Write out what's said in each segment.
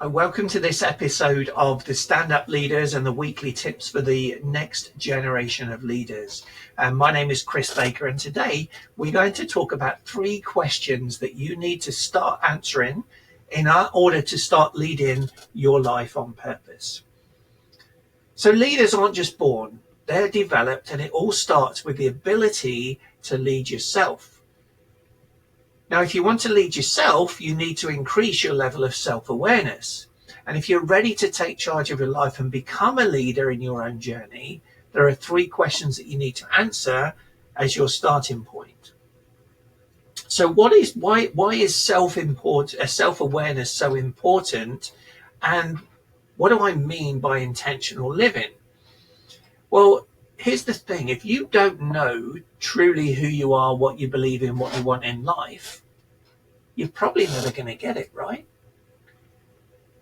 Welcome to this episode of the Stand Up Leaders and the weekly tips for the next generation of leaders. My name is Chris Baker, and today we're going to talk about 3 questions that you need to start answering in order to start leading your life on purpose. So leaders aren't just born, they're developed, and it all starts with the ability to lead yourself. Now, if you want to lead yourself, you need to increase your level of self-awareness. And if you're ready to take charge of your life and become a leader in your own journey, there are 3 questions that you need to answer as your starting point. So why is self-awareness so important? And what do I mean by intentional living? Well, here's the thing. If you don't know truly who you are, what you believe in, what you want in life, you're probably never going to get it, right?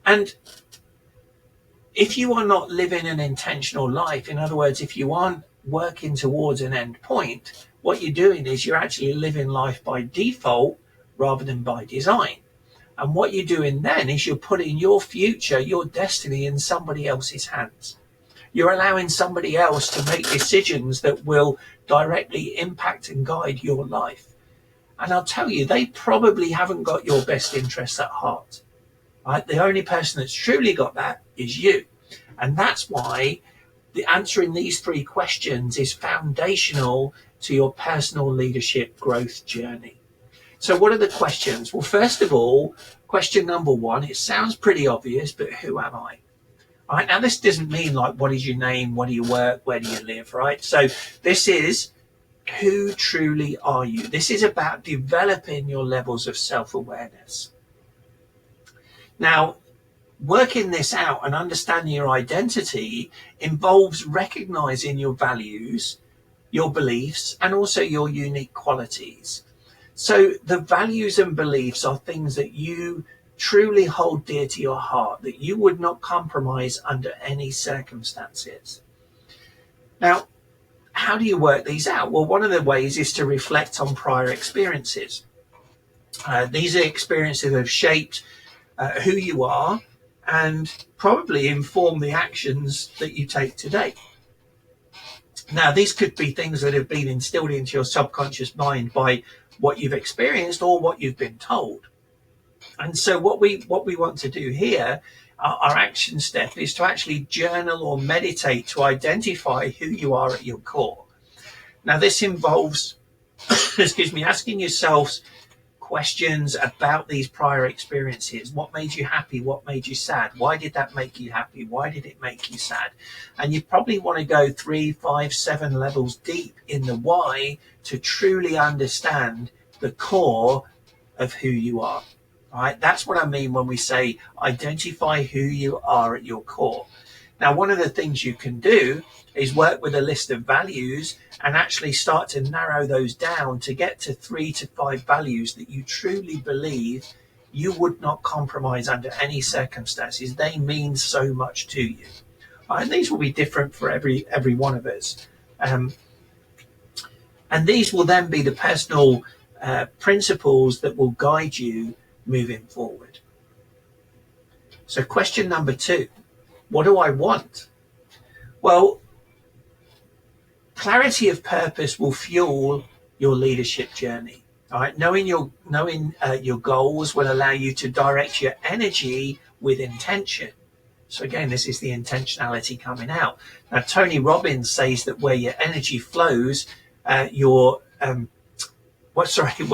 And if you are not living an intentional life, in other words, if you aren't working towards an end point, what you're doing is you're actually living life by default rather than by design. And what you're doing then is you're putting your future, your destiny in somebody else's hands. You're allowing somebody else to make decisions that will directly impact and guide your life. And I'll tell you, they probably haven't got your best interests at heart. Right? The only person that's truly got that is you. And that's why answering these 3 questions is foundational to your personal leadership growth journey. So what are the questions? Well, first of all, question number 1, it sounds pretty obvious, but who am I? Right? Now, this doesn't mean like, what is your name? Where do you work? Where do you live? Right? So this is, who truly are you? This is about developing your levels of self-awareness. Now, working this out and understanding your identity involves recognizing your values, your beliefs, and also your unique qualities. So the values and beliefs are things that you truly hold dear to your heart, that you would not compromise under any circumstances. Now, how do you work these out? Well, one of the ways is to reflect on prior experiences. These are experiences that have shaped who you are and probably inform the actions that you take today. Now, these could be things that have been instilled into your subconscious mind by what you've experienced or what you've been told. And so what we want to do here, our action step, is to actually journal or meditate to identify who you are at your core. Now, this involves, asking yourselves questions about these prior experiences. What made you happy? What made you sad? Why did that make you happy? Why did it make you sad? And you probably want to go 3, 5, 7 levels deep in the why to truly understand the core of who you are. Right? That's what I mean when we say identify who you are at your core. Now, one of the things you can do is work with a list of values and actually start to narrow those down to get to 3 to 5 values that you truly believe you would not compromise under any circumstances. They mean so much to you. And these will be different for every one of us. And these will then be the personal principles that will guide you moving forward. So question number 2, what do I want? Well, clarity of purpose will fuel your leadership journey. All right, knowing your goals will allow you to direct your energy with intention. So again, this is the intentionality coming out. Now, Tony Robbins says that where your energy flows, where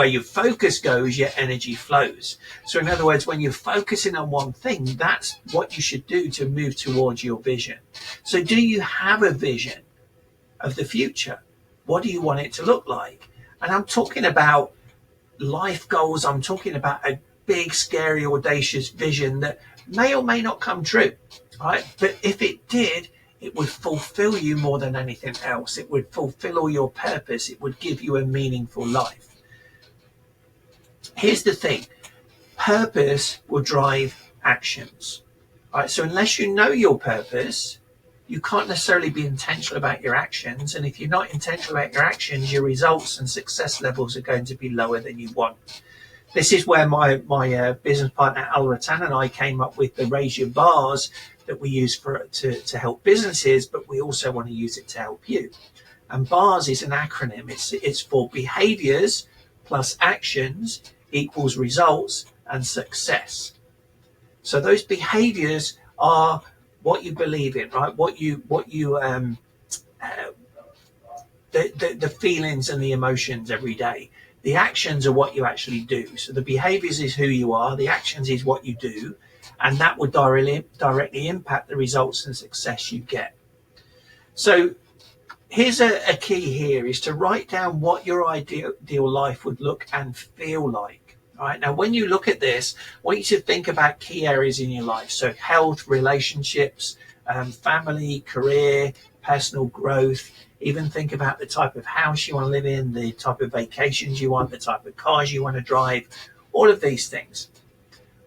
your focus goes, your energy flows. So in other words, when you're focusing on one thing, that's what you should do to move towards your vision. So do you have a vision of the future? What do you want it to look like? And I'm talking about life goals. I'm talking about a big, scary, audacious vision that may or may not come true, right? But if it did, it would fulfill you more than anything else. It would fulfill all your purpose. It would give you a meaningful life. Here's the thing. Purpose will drive actions. All right? So unless you know your purpose, you can't necessarily be intentional about your actions. And if you're not intentional about your actions, your results and success levels are going to be lower than you want. This is where my business partner Al Rattan and I came up with the Raise Your Bars that we use to help businesses, but we also want to use it to help you. And BARS is an acronym. It's for behaviors plus actions equals results and success. So those behaviors are what you believe in, right? The feelings and the emotions every day. The actions are what you actually do. So the behaviors is who you are, the actions is what you do, and that would directly impact the results and success you get. So here's a key here is to write down what your ideal life would look and feel like. All right. Now, when you look at this, I want you to think about key areas in your life. So health, relationships, family, career, personal growth. Even think about the type of house you want to live in, the type of vacations you want, the type of cars you want to drive, all of these things.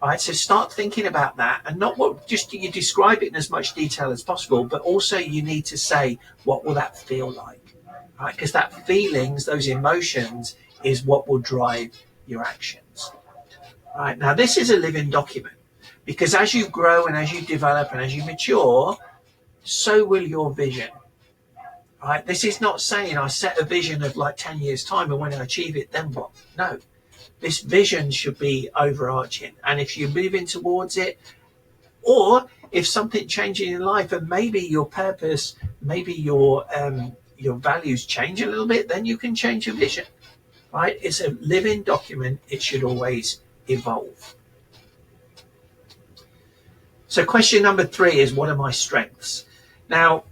All right, so start thinking about that, and not what just you describe it in as much detail as possible, but also you need to say, what will that feel like? All right, because that feelings, those emotions, is what will drive your actions. All right, now this is a living document, because as you grow and as you develop and as you mature, so will your vision. Right? This is not saying I set a vision of like 10 years time and when I achieve it, then what? No, this vision should be overarching. And if you're moving towards it, or if something changes in your life and maybe your purpose, maybe your values change a little bit, then you can change your vision. Right? It's a living document. It should always evolve. So question number 3 is, what are my strengths? Now,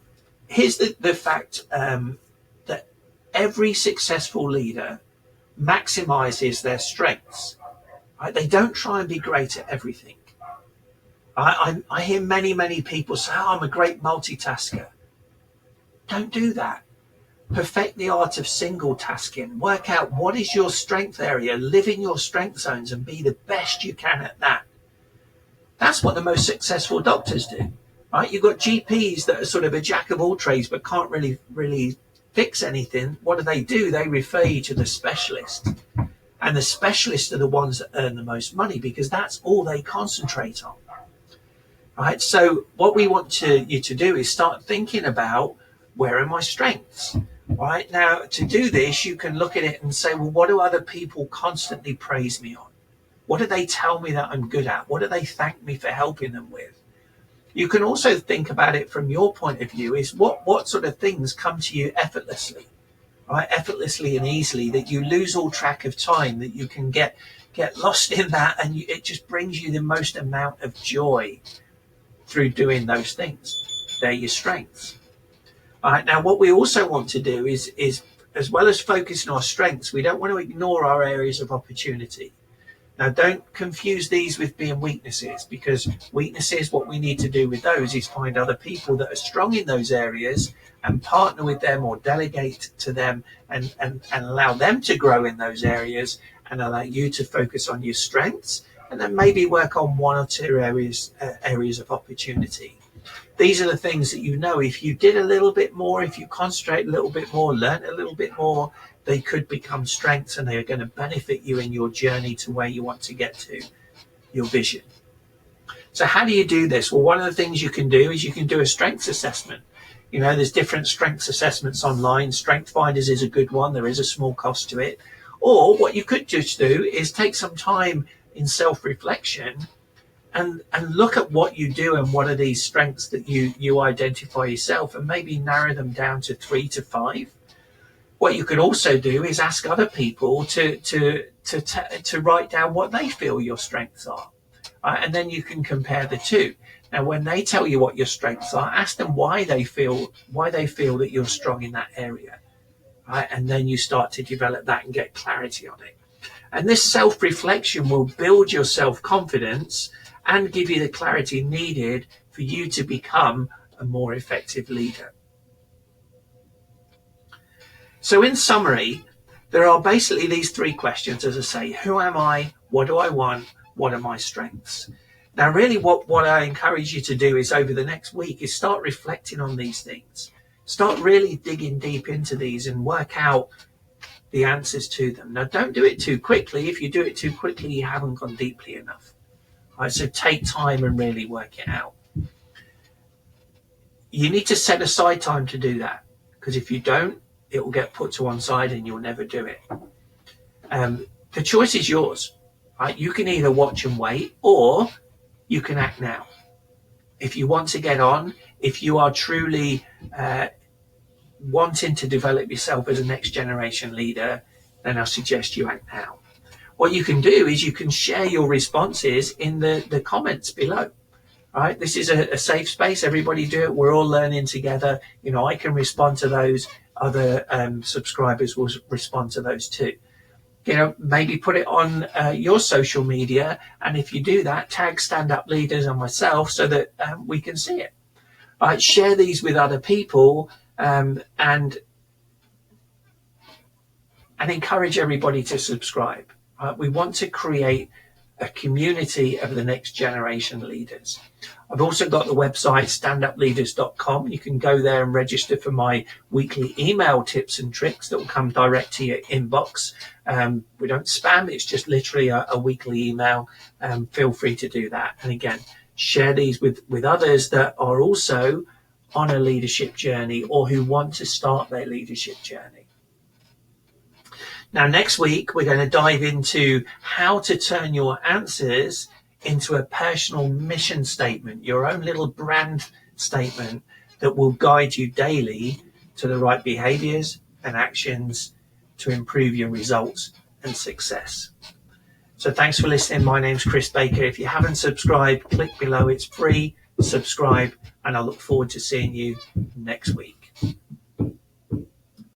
here's the fact that every successful leader maximizes their strengths. Right? They don't try and be great at everything. I hear many people say, I'm a great multitasker. Don't do that. Perfect the art of single tasking. Work out what is your strength area. Live in your strength zones and be the best you can at that. That's what the most successful doctors do. Right? You've got GPs that are sort of a jack of all trades but can't really fix anything. What do? They refer you to the specialist. And the specialists are the ones that earn the most money because that's all they concentrate on. Right? So what we want you to do is start thinking about, where are my strengths? Right? Now, to do this, you can look at it and say, well, what do other people constantly praise me on? What do they tell me that I'm good at? What do they thank me for helping them with? You can also think about it from your point of view, is what sort of things come to you effortlessly, right? Effortlessly and easily, that you lose all track of time, that you can get lost in that, and it just brings you the most amount of joy through doing those things. They're your strengths. All right, now what we also want to do is as well as focusing on our strengths, we don't want to ignore our areas of opportunity. Now, don't confuse these with being weaknesses, because weaknesses, what we need to do with those is find other people that are strong in those areas and partner with them or delegate to them and allow them to grow in those areas and allow you to focus on your strengths and then maybe work on 1 or 2 areas of opportunity. These are the things that if you did a little bit more, if you concentrate a little bit more, learn a little bit more, they could become strengths and they are going to benefit you in your journey to where you want to get to, your vision. So how do you do this? Well, one of the things you can do is you can do a strengths assessment. There's different strengths assessments online. Strength Finders is a good one. There is a small cost to it. Or what you could just do is take some time in self-reflection and look at what you do and what are these strengths that you identify yourself, and maybe narrow them down to 3 to 5. What you could also do is ask other people to write down what they feel your strengths are, and then you can compare the two. Now, when they tell you what your strengths are, ask them why they feel that you're strong in that area, right? And then you start to develop that and get clarity on it. And this self-reflection will build your self-confidence and give you the clarity needed for you to become a more effective leader. So in summary, there are basically these 3 questions, as I say. Who am I? What do I want? What are my strengths? Now, really what I encourage you to do is over the next week is start reflecting on these things. Start really digging deep into these and work out the answers to them. Now, don't do it too quickly. If you do it too quickly, you haven't gone deeply enough. Right, so take time and really work it out. You need to set aside time to do that, because if you don't, it will get put to one side and you'll never do it. The choice is yours. Right? You can either watch and wait, or you can act now. If you want to get on, if you are truly wanting to develop yourself as a next generation leader, then I suggest you act now. What you can do is you can share your responses in the comments below. Right? This is a safe space. Everybody do it. We're all learning together. You know, I can respond to those. Other subscribers will respond to those too. You know, maybe put it on your social media, and if you do that, tag Stand Up Leaders and myself so that we can see it. Right? Share these with other people, and encourage everybody to subscribe. Right? We want to create a community of the next generation leaders. I've also got the website standupleaders.com. You can go there and register for my weekly email tips and tricks that will come direct to your inbox. We don't spam, it's just literally a weekly email. Feel free to do that. And again, share these with others that are also on a leadership journey or who want to start their leadership journey. Now, next week, we're going to dive into how to turn your answers into a personal mission statement, your own little brand statement that will guide you daily to the right behaviors and actions to improve your results and success. So thanks for listening. My name's Chris Baker. If you haven't subscribed, click below. It's free. Subscribe, and I look forward to seeing you next week.